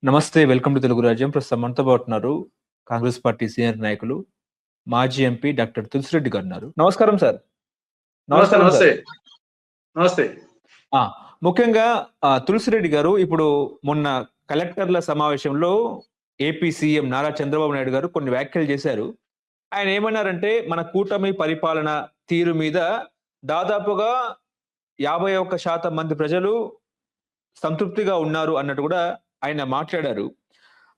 నమస్తే. Welcome to Telugu రాజ్యం. ప్రస్తుతం మనతో పాటు ఉన్నారు కాంగ్రెస్ పార్టీ సీనియర్ నాయకులు, మాజీ ఎంపీ డాక్టర్ తులసిరెడ్డి గారున్నారు. నమస్కారం సార్. నమస్తే నమస్కారం సార్. నమస్తే నమస్తే ఆ! ముఖ్యంగా తులసిరెడ్డి గారు ఇప్పుడు మొన్న కలెక్టర్ల సమావేశంలో ఏపీ సీఎం నారా చంద్రబాబు నాయుడు గారు కొన్ని వ్యాఖ్యలు చేశారు. ఆయన ఏమన్నారంటే, మన కూటమి పరిపాలన తీరు మీద దాదాపుగా 51% మంది ప్రజలు సంతృప్తిగా ఉన్నారు అన్నట్టు కూడా ఆయన మాట్లాడారు.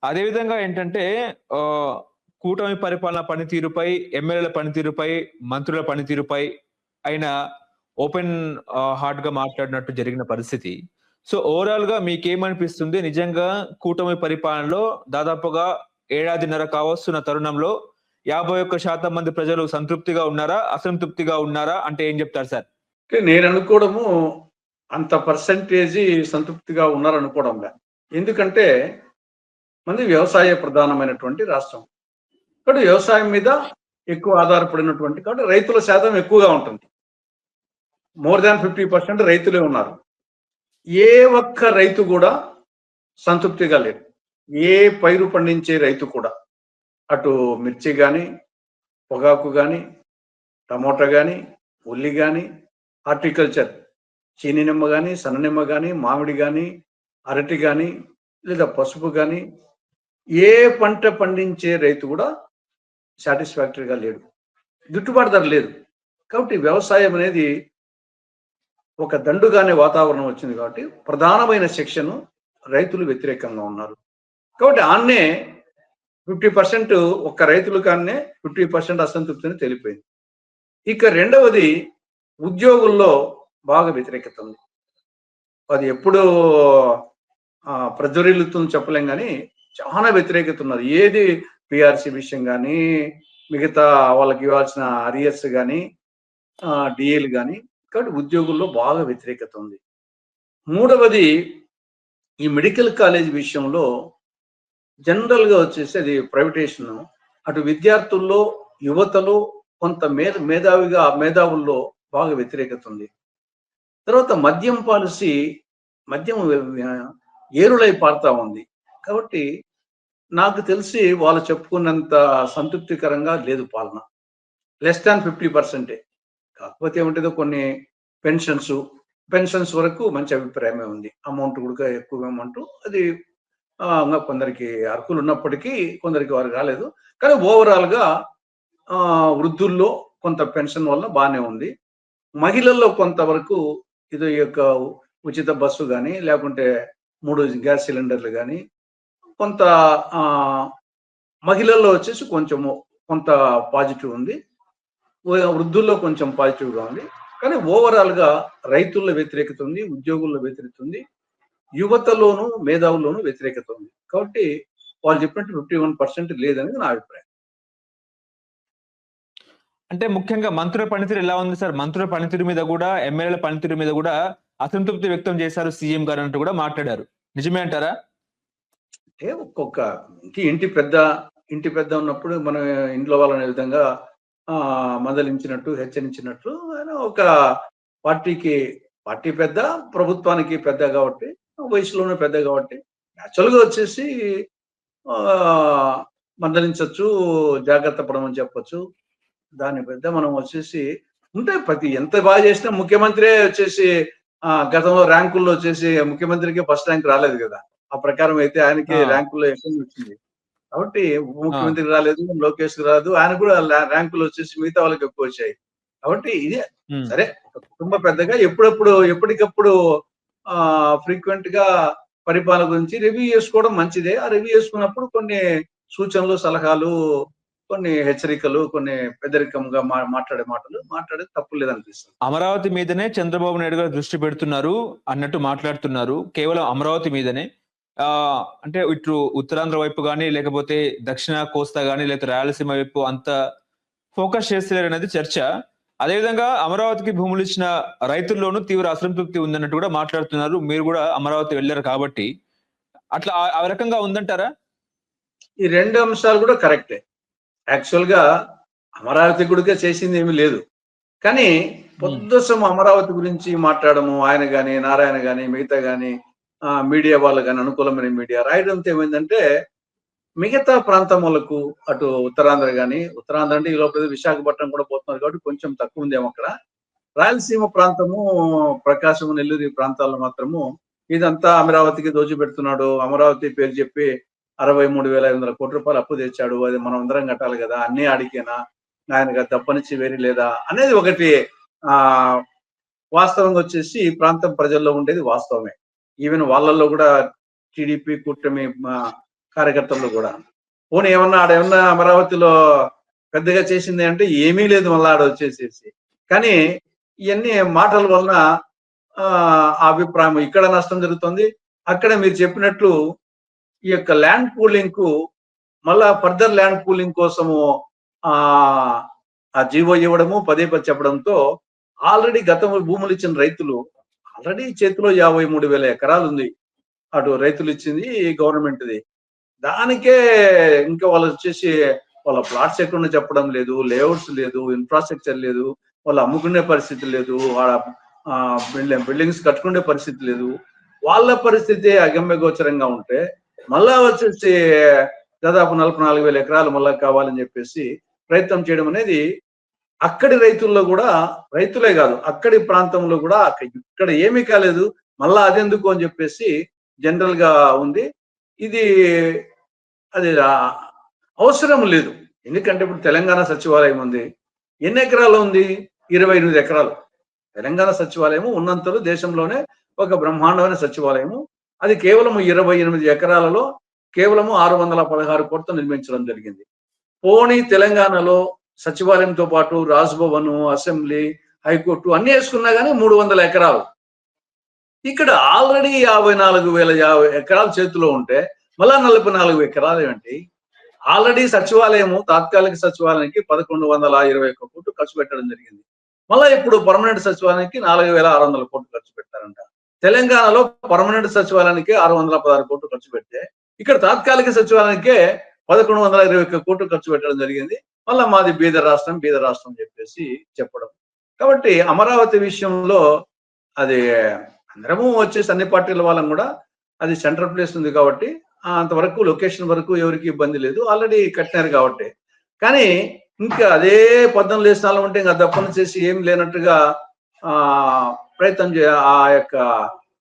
అదే విధంగా ఏంటంటే ఆహ్, కూటమి పరిపాలన పనితీరుపై, ఎమ్మెల్యేల పనితీరుపై, మంత్రుల పనితీరుపై ఆయన ఓపెన్ హార్ట్‌గా మాట్లాడినట్టు జరిగిన పరిస్థితి. సో, ఓవరాల్‌గా మీకేమనిపిస్తుంది? నిజంగా కూటమి పరిపాలనలో దాదాపుగా ఏడాదిన్నర కావస్తున్న తరుణంలో 51% మంది ప్రజలు సంతృప్తిగా ఉన్నారా? అసంతృప్తిగా ఉన్నారా? అంటే ఏం చెప్తారు సార్? నేను అనుకోవడము అంత పర్సెంటేజీ సంతృప్తిగా ఉన్నారనుకోవడంలే. ఎందుకంటే మనది వ్యవసాయ ప్రధానమైనటువంటి రాష్ట్రం. కాబట్టి వ్యవసాయం మీద ఎక్కువ ఆధారపడినటువంటి కాబట్టి రైతుల శాతం ఎక్కువగా ఉంటుంది. మోర్ దాన్ 50% రైతులే ఉన్నారు. ఏ ఒక్క రైతు కూడా సంతృప్తిగా లేడు. ఏ పైరు పండించే రైతు కూడా. అటు మిర్చి గాని, పొగాకు గాని, టమోటా గాని, ఉల్లి గాని, హార్టికల్చర్ చీని నిమ్మ గాని, సన్న నిమ్మ గాని, మామిడి గాని, అరటి గాని, లేదా పసుపు గాని, ఏ పంట పండించే రైతు కూడా సాటిస్ఫాక్టరీగా లేడు. గిట్టుబాటు ధర లేదు. కాబట్టి వ్యవసాయం అనేది ఒక దండుగానే వాతావరణం వచ్చింది కాబట్టి ప్రధానమైన సెక్షన్ రైతులు వ్యతిరేకంగా ఉన్నారు. కాబట్టి ఆన్నే 50% ఒక్క రైతులు కాన్నే 50% అసంతృప్తిని తెలిపోయింది. ఇక రెండవది ఉద్యోగుల్లో బాగా వ్యతిరేకత ఉంది. అది ఎప్పుడు ప్రజ్వరిల్లుతుందని చెప్పలేం కానీ చాలా వ్యతిరేకత ఉన్నది. ఏది పిఆర్సి విషయం కానీ, మిగతా వాళ్ళకి ఇవ్వాల్సిన అరియర్స్ కానీ, డిఏలు కానీ, కాబట్టి ఉద్యోగుల్లో బాగా వ్యతిరేకత ఉంది. మూడవది ఈ మెడికల్ కాలేజ్ విషయంలో జనరల్గా వచ్చేసి అది ప్రైవేటేషన్. అటు విద్యార్థుల్లో, యువతలో కొంత మేధావుల్లో బాగా వ్యతిరేకత ఉంది. తర్వాత మద్యం పాలసీ, మద్యం ఏరులై పారుతా ఉంది. కాబట్టి నాకు తెలిసి వాళ్ళు చెప్పుకున్నంత సంతృప్తికరంగా లేదు పాలన. Less than 50%. కాకపోతే ఏమంటేదో కొన్ని పెన్షన్స్ వరకు మంచి అభిప్రాయమే ఉంది. అమౌంట్ కూడా ఎక్కువ అమౌంట్ అది కొందరికి అర్హులు ఉన్నప్పటికీ కొందరికి వారు రాలేదు. కానీ ఓవరాల్‌గా వృద్ధుల్లో కొంత పెన్షన్ వల్ల బానే ఉంది. మహిళల్లో కొంతవరకు ఇది యొక్క ఉచిత బస్సు గాని, లేకుంటే 3 గ్యాస్ సిలిండర్లు గాని, కొంత మహిళల్లో వచ్చేసి కొంత పాజిటివ్ ఉంది. వృద్ధుల్లో కొంచెం పాజిటివ్‌గా ఉంది. కానీ ఓవరాల్‌గా రైతుల్లో వ్యతిరేకత ఉంది, ఉద్యోగుల్లో వ్యతిరేకత ఉంది, యువతలోను, మేధావుల్లోనూ వ్యతిరేకత ఉంది. కాబట్టి వాళ్ళు చెప్పినట్టు 51% లేదనేది నా అభిప్రాయం. అంటే ముఖ్యంగా మంత్రుల పనితీరు ఎలా ఉంది సార్? మంత్రుల పనితీరు మీద గూడా, ఎమ్మెల్యేల పనితీరు మీద గూడా అసంతృప్తి వ్యక్తం చేశారు సీఎం గారు అన్నట్టు కూడా మాట్లాడారు. నిజమే అంటారా? అంటే ఒక్కొక్క ఇంటి పెద్ద ఉన్నప్పుడు మన ఇంట్లో వాళ్ళని విధంగా మందలించినట్టు, హెచ్చరించినట్లు ఆయన ఒక పార్టీ పెద్ద, ప్రభుత్వానికి పెద్ద కాబట్టి, వయసులోనే పెద్ద కాబట్టి యాక్చువల్‌గా వచ్చేసి మందలించొచ్చు, జాగ్రత్త పడమని చెప్పొచ్చు. దాని పెద్ద మనం వచ్చేసి ఎంత బాగా చేసినా ముఖ్యమంత్రే వచ్చేసి గతంలో ర్యాంకుల్లో వచ్చేసి ముఖ్యమంత్రికి ఫస్ట్ ర్యాంక్ రాలేదు కదా! ఆ ప్రకారం అయితే ఆయనకి ర్యాంకుల్లో ఎక్కువ వచ్చింది. కాబట్టి ముఖ్యమంత్రికి రాలేదు, లోకేష్‌కి రాదు. ఆయన కూడా ర్యాంకులు వచ్చేసి మిగతా వాళ్ళకి ఎక్కువ వచ్చాయి. కాబట్టి ఇదే సరే ఒక కుటుంబ పెద్దగా ఎప్పటికప్పుడు ఫ్రీక్వెంట్‌గా పరిపాలన గురించి రివ్యూ చేసుకోవడం మంచిదే. ఆ రివ్యూ చేసుకున్నప్పుడు కొన్ని సూచనలు, సలహాలు, కొన్ని హెచ్చరికలు, కొన్ని పెద్దరికంగా మాట్లాడేది తప్పు లేదనిపిస్తుంది. అమరావతి మీదనే చంద్రబాబు నాయుడు గారు దృష్టి పెడుతున్నారు అన్నట్టు మాట్లాడుతున్నారు. కేవలం అమరావతి మీదనే. అంటే ఇటు ఉత్తరాంధ్ర వైపు గాని, లేకపోతే దక్షిణ కోస్తా గాని, లేకపోతే రాయలసీమ వైపు అంత ఫోకస్ చేస్తలేరనేది చర్చ. అదేవిధంగా అమరావతికి భూములు ఇచ్చిన రైతుల్లోనూ తీవ్ర అసంతృప్తి ఉందన్నట్టు కూడా మాట్లాడుతున్నారు. మీరు కూడా అమరావతి వెళ్లారు కాబట్టి. అట్లా ఆ రకంగా ఉందంటారా? ఈ 2 అంశాలు కూడా కరెక్టే. యాక్చువల్‌గా అమరావతి గుడికే చేసింది ఏమీ లేదు. కానీ పొద్దుసం అమరావతి గురించి మాట్లాడము ఆయన గాని, నారాయణ గాని, మిగతా గాని మీడియా వాళ్ళు కానీ అనుకూలమైన మీడియా రాయడంతో ఏమైందంటే మిగతా ప్రాంతం వాళ్ళకు అటు ఉత్తరాంధ్ర కానీ, ఉత్తరాంధ్ర అంటే ఈ లోపల విశాఖపట్నం కూడా పోతున్నారు కాబట్టి కొంచెం తక్కువ ఉందేమో అక్కడ. రాయలసీమ ప్రాంతము, ప్రకాశం, నెల్లూరు ఈ ప్రాంతాల్లో మాత్రము ఇదంతా అమరావతికి దోచిపెడుతున్నాడు. అమరావతి పేరు చెప్పి 63,500 కోట్ల రూపాయలు అప్పు తెచ్చాడు. అది మనం అందరం కట్టాలి కదా! అన్నీ ఆడికేనా? ఆయనకు తప్పనిచ్చి వేరే లేదా? అనేది ఒకటి వాస్తవంగా వచ్చేసి ఈ ప్రాంతం ప్రజల్లో ఉండేది వాస్తవమే. ఈవెన్ వాళ్ళల్లో కూడా టీడీపీ కూటమి కార్యకర్తల్లో కూడా. పోనీ ఆడేమన్నా అమరావతిలో పెద్దగా చేసింది అంటే ఏమీ లేదు మళ్ళా ఆడ వచ్చేసేసి. కానీ ఇవన్నీ మాటల వలన అభిప్రాయం ఇక్కడ నష్టం జరుగుతుంది. అక్కడ మీరు చెప్పినట్లు ఈ యొక్క ల్యాండ్ పూలింగ్ కు మళ్ళా ఫర్దర్ ల్యాండ్ పూలింగ్ కోసము ఆ జీవో ఇవ్వడము పదే చెప్పడంతో ఆల్రెడీ గతంలో భూములు ఇచ్చిన రైతులు ఆల్రెడీ చేతిలో 53,000 ఎకరాలు ఉంది. అటు రైతులు ఇచ్చింది గవర్నమెంట్ది. దానికే ఇంకా వాళ్ళు వచ్చేసి వాళ్ళ ప్లాట్స్ ఎక్కడ చెప్పడం లేదు, లేఅవుట్స్ లేదు, ఇన్ఫ్రాస్ట్రక్చర్ లేదు, వాళ్ళు అమ్ముకునే పరిస్థితి లేదు, బిల్డింగ్స్ కట్టుకునే పరిస్థితి లేదు. వాళ్ళ పరిస్థితి అగమ్య గోచరంగా ఉంటే మళ్ళా వచ్చేసి దాదాపు 44,000 ఎకరాలు మళ్ళా కావాలని చెప్పేసి ప్రయత్నం చేయడం అనేది అక్కడి రైతుల్లో కూడా, రైతులే కాదు అక్కడి ప్రాంతంలో కూడా ఇక్కడ ఏమీ కాలేదు మళ్ళా అదెందుకు అని చెప్పేసి జనరల్ గా ఉంది. ఇది అది అవసరం లేదు. ఎందుకంటే ఇప్పుడు తెలంగాణ సచివాలయం ఉంది. ఎన్ని ఎకరాలు ఉంది? 28 ఎకరాలు. తెలంగాణ సచివాలయము ఉన్నంతలో దేశంలోనే ఒక బ్రహ్మాండమైన సచివాలయము. అది కేవలం 28 ఎకరాలలో కేవలము 616 కోట్లతో నిర్మించడం జరిగింది. పోనీ తెలంగాణలో సచివాలయంతో పాటు రాజ్భవన్, అసెంబ్లీ, హైకోర్టు అన్ని వేసుకున్నా కానీ 300 ఎకరాలు. ఇక్కడ ఆల్రెడీ 54,000 ఎకరాల చేతిలో ఉంటే మళ్ళా 44 ఎకరాలు ఏంటి? ఆల్రెడీ సచివాలయము తాత్కాలిక సచివాలయానికి 1,121 కోట్లు ఖర్చు పెట్టడం జరిగింది. మళ్ళా ఇప్పుడు పర్మనెంట్ సచివాలయానికి 4,600 కోట్లు ఖర్చు పెట్టారంట. తెలంగాణలో పర్మనెంట్ సచివాలయానికి 616 కోట్లు ఖర్చు పెడితే ఇక్కడ తాత్కాలిక సచివాలయానికే 1,121 కోట్లు ఖర్చు పెట్టడం జరిగింది. మళ్ళా మాది బీదర్ రాష్ట్రం చెప్పేసి చెప్పడం. కాబట్టి అమరావతి విషయంలో అది అందరము వచ్చేసి అన్ని పార్టీల వాళ్ళం కూడా అది సెంట్రల్ ప్లేస్ ఉంది కాబట్టి అంతవరకు లొకేషన్ వరకు ఎవరికి ఇబ్బంది లేదు. ఆల్రెడీ కట్టినారు కాబట్టి. కానీ ఇంకా అదే 14 స్థానం ఉంటే ఇంకా దప్పని చేసి ఏం లేనట్టుగా ప్రయత్నం ఆ యొక్క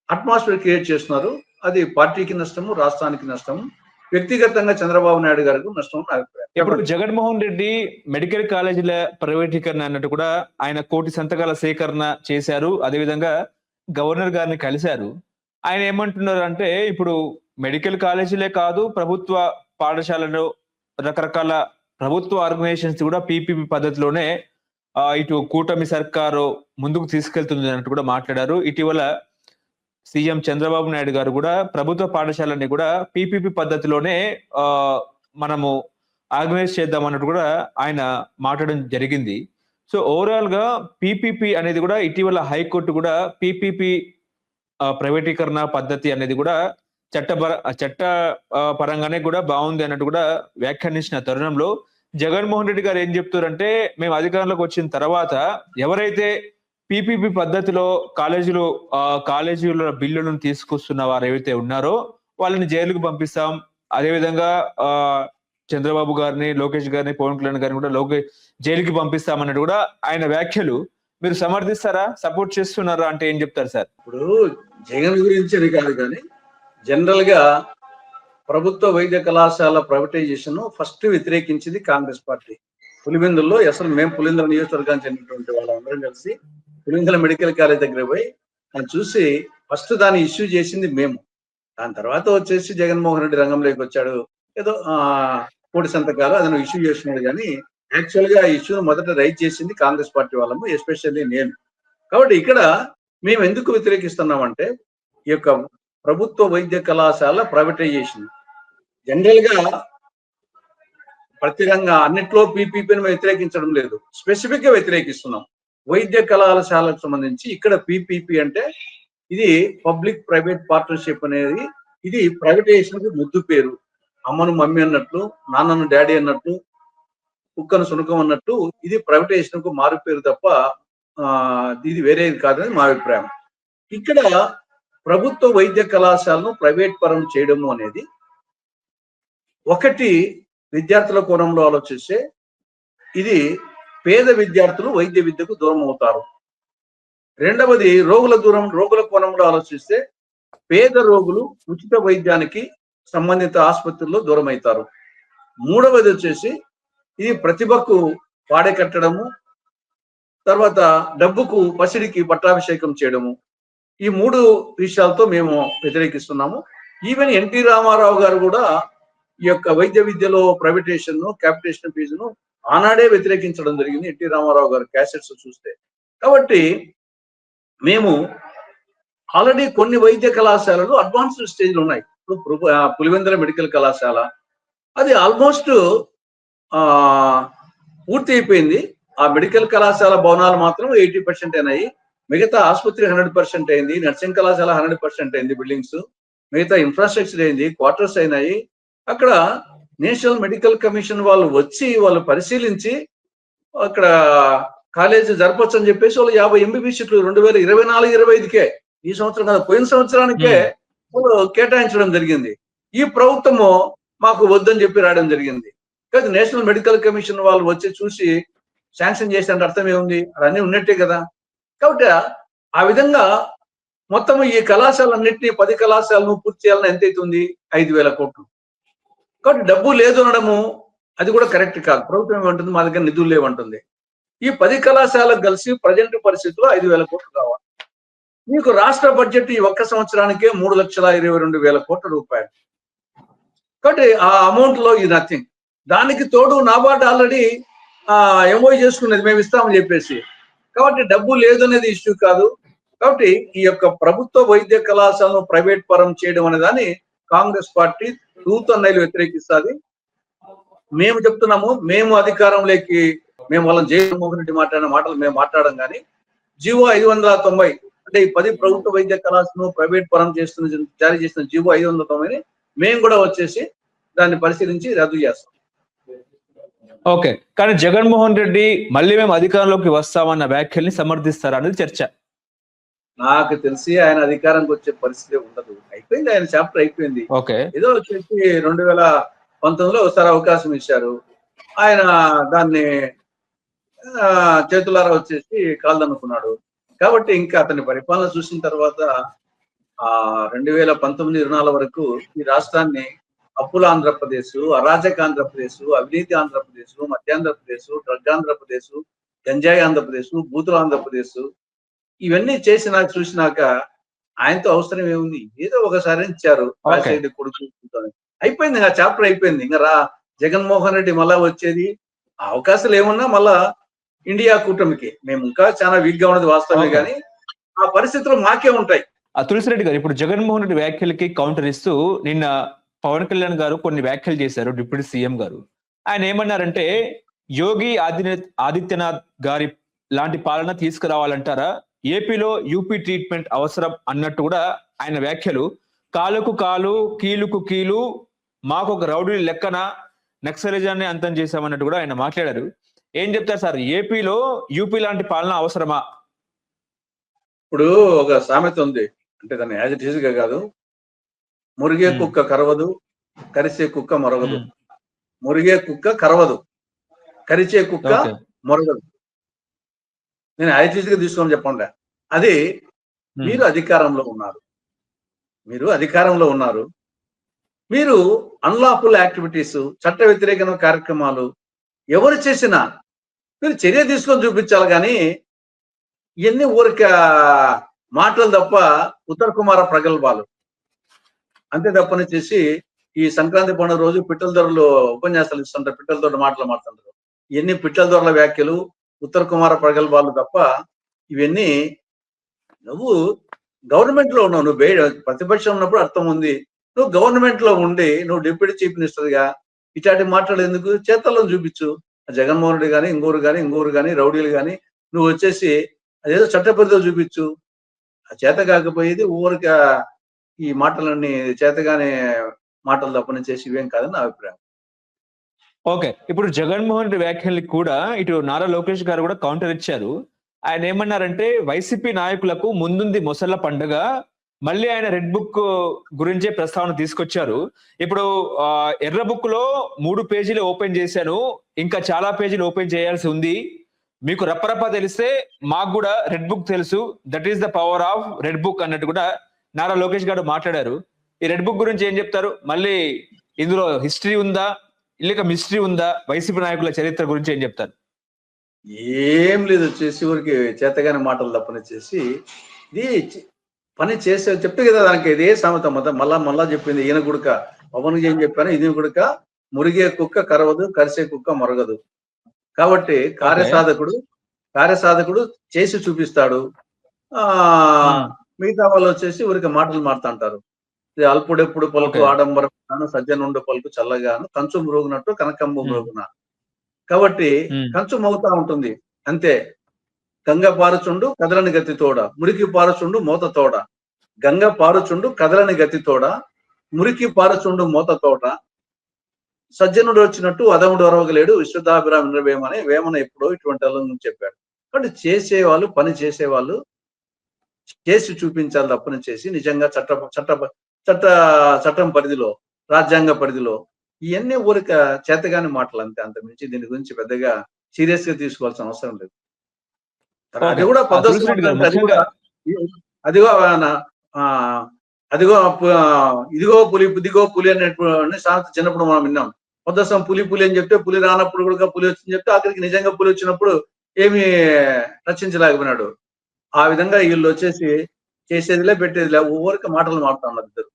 అట్మాస్ఫియర్ క్రియేట్ చేస్తున్నారు. అది పార్టీకి నష్టము, రాష్ట్రానికి నష్టము, వ్యక్తిగతంగా చంద్రబాబు నాయుడు గారికి నష్టం అభిప్రాయం. ఇప్పుడు జగన్మోహన్ రెడ్డి మెడికల్ కాలేజీల ప్రైవేటీకరణ అన్నట్టు కూడా ఆయన 1 కోటి సంతకాల సేకరణ చేశారు. అదేవిధంగా గవర్నర్ గారిని కలిశారు. ఆయన ఏమంటున్నారు అంటే ఇప్పుడు మెడికల్ కాలేజీలే కాదు, ప్రభుత్వ పాఠశాలలో రకరకాల ప్రభుత్వ ఆర్గనైజేషన్స్ కూడా పీపీపీ పద్ధతిలోనే ఇటు కూటమి సర్కారు ముందుకు తీసుకెళ్తుంది అన్నట్టు కూడా మాట్లాడారు. ఇటీవల సీఎం చంద్రబాబు నాయుడు గారు కూడా ప్రభుత్వ పాఠశాలని కూడా పీపీపీ పద్ధతిలోనే మనము ఆర్గనైజ్ చేద్దాం అన్నట్టు కూడా ఆయన మాట్లాడడం జరిగింది. సో ఓవరాల్ గా పీపీపీ అనేది కూడా ఇటీవల హైకోర్టు కూడా పీపీపీ ప్రైవేటీకరణ పద్ధతి అనేది కూడా చట్ట పరంగానే కూడా బాగుంది అన్నట్టు కూడా వ్యాఖ్యానించిన తరుణంలో జగన్మోహన్ రెడ్డి గారు ఏం చెప్తారంటే మేము అధికారంలోకి వచ్చిన తర్వాత ఎవరైతే పీపీపీ పద్ధతిలో కాలేజీల బిల్లులను తీసుకొస్తున్న వారు ఏవైతే ఉన్నారో వాళ్ళని జైలుకు పంపిస్తాం. అదేవిధంగా చంద్రబాబు గారిని, లోకేష్ గారిని, పవన్ కళ్యాణ్ గారిని కూడా జైలుకి పంపిస్తామన్నట్టు కూడా ఆయన వ్యాఖ్యలు మీరు సమర్థిస్తారా, సపోర్ట్ చేస్తున్నారా అంటే ఏం చెప్తారు సార్? ఇప్పుడు జగన్ గురించి అది కాదు కానీ జనరల్ గా ప్రభుత్వ వైద్య కళాశాల ప్రైవేటైజేషన్ ఫస్ట్ వ్యతిరేకించింది కాంగ్రెస్ పార్టీ. పులివెందుల్లో అసలు మేము పులివెందుల నియోజకవర్గానికి చెందినటువంటి వాళ్ళందరం కలిసి పులివెందుల మెడికల్ కాలేజ్ దగ్గర పోయి అని చూసి ఫస్ట్ దాన్ని ఇష్యూ చేసింది మేము. దాని తర్వాత వచ్చేసి జగన్మోహన్ రెడ్డి రంగంలోకి వచ్చాడు. ఏదో 1 కోటి సంతకాలు అతను ఇష్యూ చేస్తున్నాడు. కానీ యాక్చువల్ గా ఇష్యూను మొదట రైజ్ చేసింది కాంగ్రెస్ పార్టీ వాళ్ళము, ఎస్పెషల్లీ నేను. కాబట్టి ఇక్కడ మేము ఎందుకు వ్యతిరేకిస్తున్నామంటే ఈ యొక్క ప్రభుత్వ వైద్య కళాశాల ప్రైవేటైజేషన్ జనరల్ గా ప్రత్యేకంగా అన్నిట్లో పీపీపీని వ్యతిరేకించడం లేదు, స్పెసిఫిక్ గా వ్యతిరేకిస్తున్నాం. వైద్య కళాశాలకు సంబంధించి ఇక్కడ పీపీపీ అంటే ఇది పబ్లిక్ ప్రైవేట్ పార్ట్నర్షిప్ అనేది, ఇది ప్రైవేటైజేషన్ కు ముద్దు పేరు. అమ్మను మమ్మీ అన్నట్లు, నాన్నను డాడీ అన్నట్లు, కుక్కను సునకం అన్నట్టు ఇది ప్రైవేటైజేషన్ కు మారు పేరు తప్ప ఇది వేరేది కాదని మా అభిప్రాయం. ఇక్కడ ప్రభుత్వ వైద్య కళాశాలను ప్రైవేట్ పరం చేయడము అనేది ఒకటి విద్యార్థుల కోణంలో ఆలోచిస్తే ఇది పేద విద్యార్థులు వైద్య విద్యకు దూరం అవుతారు. రెండవది రోగుల కోణంలో ఆలోచిస్తే పేద రోగులు ఉచిత వైద్యానికి సంబంధిత ఆసుపత్రుల్లో దూరం అవుతారు. మూడవది వచ్చేసి ఇది ప్రతిభకు పాడే కట్టడము, తర్వాత డబ్బుకు పసిడికి పట్టాభిషేకం చేయడము. ఈ 3 విషయాలతో మేము వ్యతిరేకిస్తున్నాము. ఈవెన్ ఎన్టీ రామారావు గారు కూడా ఈ యొక్క వైద్య విద్యలో ప్రైవేటేషన్ క్యాపిటేషన్ ఫీజును ఆనాడే వ్యతిరేకించడం జరిగింది, ఎన్టీ రామారావు గారు క్యాసెట్స్ చూస్తే. కాబట్టి మేము ఆల్రెడీ కొన్ని వైద్య కళాశాలలు అడ్వాన్స్డ్ స్టేజ్లు ఉన్నాయి. ఇప్పుడు పులివెందుల మెడికల్ కళాశాల అది ఆల్మోస్ట్ పూర్తి అయిపోయింది. ఆ మెడికల్ కళాశాల భవనాలు మాత్రం 80% అయినాయి. మిగతా ఆసుపత్రి 100% అయింది. నర్సింగ్ కళాశాల 100% అయింది బిల్డింగ్స్. మిగతా ఇన్ఫ్రాస్ట్రక్చర్ అయింది, క్వార్టర్స్ అయినాయి. అక్కడ నేషనల్ మెడికల్ కమిషన్ వాళ్ళు వచ్చి వాళ్ళు పరిశీలించి అక్కడ కాలేజీ జరపచ్చు అని చెప్పేసి వాళ్ళు 50 MBBS సీట్లు 2024-25కే, ఈ సంవత్సరం కాదు పోయిన సంవత్సరానికే వాళ్ళు కేటాయించడం జరిగింది. ఈ ప్రభుత్వము మాకు వద్దని చెప్పి రావడం జరిగింది. కానీ నేషనల్ మెడికల్ కమిషన్ వాళ్ళు వచ్చి చూసి శాంక్షన్ చేసినంత అర్థం ఏముంది, అన్నీ ఉన్నట్టే కదా. కాబట్టి ఆ విధంగా మొత్తం ఈ కళాశాలన్నింటినీ 10 కళాశాలను పూర్తి చేయాలని ఎంత అవుతుంది? 5,000 కోట్లు. కాబట్టి డబ్బు లేదు అనడము అది కూడా కరెక్ట్ కాదు. ప్రభుత్వం ఏమంటుంది, మా దగ్గర నిధులు లేవంటుంది. ఈ 10 కళాశాలకు కలిసి ప్రజెంట్ పరిస్థితిలో 5,000 కోట్లు కావాలి. మీకు రాష్ట్ర బడ్జెట్ ఈ ఒక్క సంవత్సరానికే 3,22,000 కోట్ల రూపాయలు. కాబట్టి ఆ అమౌంట్ లో ఈ నథింగ్. దానికి తోడు నాబార్డ్ ఆల్రెడీ ఎంఓయూ చేసుకున్నది మేము ఇస్తామని చెప్పేసి. కాబట్టి డబ్బు లేదు అనేది ఇష్యూ కాదు. కాబట్టి ఈ యొక్క ప్రభుత్వ వైద్య కళాశాలను ప్రైవేట్ పరం చేయడం అనే దాన్ని కాంగ్రెస్ పార్టీ తూతన్నైలు వ్యతిరేకిస్తుంది. మేము చెప్తున్నాము, మేము అధికారంలోకి మేము వాళ్ళని జగన్మోహన్ రెడ్డి మాట్లాడిన మాటలు మేము మాట్లాడడం కానీ జీవో 590 అంటే ఈ 10 ప్రభుత్వ వైద్య కళాశాలను ప్రైవేట్ పరం జారీ చేసిన జీవో 590ని మేము కూడా వచ్చేసి దాన్ని పరిశీలించి రద్దు చేస్తాం. ఓకే, కానీ జగన్మోహన్ రెడ్డి మళ్ళీ మేము అధికారంలోకి వస్తామన్న వ్యాఖ్యల్ని సమర్థిస్తారా అనేది చర్చ. నాకు తెలిసి ఆయన అధికారానికి వచ్చే పరిస్థితి ఉండదు. అయిపోయింది, ఆయన చాప్టర్ అయిపోయింది. ఏదో వచ్చేసి 2019లో ఒకసారి అవకాశం ఇచ్చారు. ఆయన దాన్ని చేతులారా వచ్చేసి కాల్దనుకున్నాడు. కాబట్టి ఇంకా అతని పరిపాలన చూసిన తర్వాత 2019-24 వరకు ఈ రాష్ట్రాన్ని అప్పుల ఆంధ్రప్రదేశ్, అరాజక ఆంధ్రప్రదేశ్, అవినీతి ఆంధ్రప్రదేశ్, మధ్యాంధ్రప్రదేశ్, డ్రగ్ ఆంధ్రప్రదేశ్, గంజాయి ఆంధ్రప్రదేశ్, బూతుల ఆంధ్రప్రదేశ్ ఇవన్నీ చూసినాక ఆయనతో అవసరం ఏముంది? ఏదో ఒకసారి ఇచ్చారు రాజశేఖర రెడ్డి కొడుకు. అయిపోయింది, ఇంకా చాప్టర్ అయిపోయింది. ఇంకా జగన్మోహన్ రెడ్డి మళ్ళా వచ్చేది అవకాశాలు ఏమున్నా మళ్ళా ఇండియా కూటమికి. మేము ఇంకా చాలా వీక్ గా ఉన్నది వాస్తవమే, కానీ ఆ పరిస్థితులు మాకే ఉంటాయి. తులసిరెడ్డి గారు, ఇప్పుడు జగన్మోహన్ రెడ్డి వ్యాఖ్యలకి కౌంటర్ ఇస్తూ నిన్న పవన్ కళ్యాణ్ గారు కొన్ని వ్యాఖ్యలు చేశారు, డిప్యూటీ సీఎం గారు. ఆయన ఏమన్నారంటే యోగి ఆదిత్యనాథ్ గారి లాంటి పాలన తీసుకురావాలంటారా, ఏపీలో యూపీ ట్రీట్మెంట్ అవసరం అన్నట్టు కూడా ఆయన వ్యాఖ్యలు. కాలుకు కాలు కీలుకు కీలు మాకు ఒక రౌడీ లెక్కన నక్సలిజాన్ని అంతం చేశామన్నట్టు కూడా ఆయన మాట్లాడారు. ఏం చెప్తారు సార్, ఏపీలో యూపీ లాంటి పాలన అవసరమా? ఇప్పుడు ఒక సామెత ఉంది, అంటే దాన్ని యాజ్ ఇట్ ఈజ్ గా కాదు, మురిగే కుక్క కరవదు, కరిసే కుక్క మొరగదు. మురిగే కుక్క కరవదు, కరిచే కుక్క మొరగదు. నేను యాజ్ ఇట్ ఈజ్ గా తీసుకొని చెప్పండి. అది మీరు అధికారంలో ఉన్నారు, మీరు అన్లాఫుల్ యాక్టివిటీస్, చట్ట వ్యతిరేక కార్యక్రమాలు ఎవరు చేసినా మీరు చర్య తీసుకొని చూపించాలి. కానీ ఇవన్నీ ఊరిక మాటలు తప్ప ఉత్తర్ కుమార ప్రగల్భాలు అంతే తప్పని చేసి ఈ సంక్రాంతి పండుగ రోజు పిట్టల దొరలు ఉపన్యాసాలు ఇస్తుంటారు, పిట్టల దొర మాటలు మాట్లాడుతుంటారు. ఇవన్నీ పిట్టల దొరల వ్యాఖ్యలు, ఉత్తర్ కుమార ప్రగల్భాలు తప్ప ఇవన్నీ. నువ్వు గవర్నమెంట్ లో ఉన్నావు, నువ్వు ప్రతిపక్షం ఉన్నప్పుడు అర్థం ఉంది. నువ్వు గవర్నమెంట్ లో ఉండి నువ్వు డిప్యూటీ చీఫ్ మినిస్టర్ గా ఇట్లాంటి మాట్లాడేందుకు చేతల్లో చూపించు. జగన్మోహన్ రెడ్డి కానీ ఇంకోరు కానీ రౌడీలు కానీ నువ్వు వచ్చేసి అదేదో చట్టపరిధిలో చూపించు. చేత కాకపోయేది ఊరిక ఈ మాటలన్నీ చేతగానే మాటలు తప్పని చేసి ఇవేం కాదని నా అభిప్రాయం. ఓకే, ఇప్పుడు జగన్మోహన్ రెడ్డి వ్యాఖ్యలకి కూడా ఇటు నారా లోకేష్ గారు కూడా కౌంటర్ ఇచ్చారు. ఆయన ఏమన్నారంటే వైసీపీ నాయకులకు ముందుంది మొసళ్ళ పండుగ, మళ్ళీ ఆయన రెడ్ బుక్ గురించే ప్రస్తావన తీసుకొచ్చారు. ఇప్పుడు ఎర్ర బుక్ లో 3 పేజీలు ఓపెన్ చేశాను, ఇంకా చాలా పేజీలు ఓపెన్ చేయాల్సి ఉంది. మీకు రప్పరప్ప తెలిస్తే మాకు కూడా రెడ్ బుక్ తెలుసు, that is the power of red book అన్నట్టు కూడా నారా లోకేష్ గారు మాట్లాడారు. ఈ రెడ్ బుక్ గురించి ఏం చెప్తారు? మళ్ళీ ఇందులో హిస్టరీ ఉందా, లేక మిస్టరీ ఉందా? వైసీపీ నాయకుల చరిత్ర గురించి ఏం చెప్తారు? ఏం లేదు, వచ్చేసి ఊరికి చేతగాని మాటలు తప్పనిచ్చేసి ఇది పని చేసే చెప్తే కదా దానికి ఇదే సామెత మళ్ళా చెప్పింది. ఈయన గుడక పవన్ ఏం చెప్పాను, ఇది గుడక మురిగే కుక్క కరవదు, కరిసే కుక్క మొరగదు. కాబట్టి కార్యసాధకుడు చేసి చూపిస్తాడు. ఆ మిగతా వాళ్ళు వచ్చేసి ఊరికి మాటలు మాడుతుంటారు. అల్పుడెప్పుడు పలుకు ఆడంబరగాను, సజ్జనుండు పలుకు చల్లగాను, కంచు మురుగునట్టు కనకంబు మురుగున. కాబట్టి కంచు మోగుతా ఉంటుంది అంతే. గంగ పారుచుండు కదలని గతి తోడ, మురికి పారుచుండు మోత తోడ. గంగ పారుచుండు కదలని గతి తోడ, మురికి పారుచుండు మోత తోట. సజ్జనుడు వచ్చినట్టు అదముడు అరవగలేడు, విశ్వదాభిరామ వేమని వేమన ఎప్పుడో ఇటువంటి వాళ్ళని చెప్పాడు. కాబట్టి చేసేవాళ్ళు, పని చేసేవాళ్ళు చేసి చూపించాలి తప్పని చేసి నిజంగా చట్టం పరిధిలో, రాజ్యాంగ పరిధిలో ఇవన్నీ ఊరిక చేతగాని మాటలు అంతే. అంత మించి దీని గురించి పెద్దగా సీరియస్ గా తీసుకోవాల్సిన అవసరం లేదు. అది కూడా ఇదిగో పులి బుద్దిగో పులి అనేటువంటి సామెత చిన్నప్పుడు మనం విన్నాం. పొద్దసం పులి అని చెప్తే పులి రానప్పుడు కూడా పులి వచ్చింది చెప్తే ఆఖరికి నిజంగా పులి వచ్చినప్పుడు ఏమి రక్షించలేకపోయినాడు. ఆ విధంగా వీళ్ళు వచ్చేసి చేసేదిలే పెట్టేదిలే ఊరికి మాటలు మాడుతున్నారు ఇద్దరు.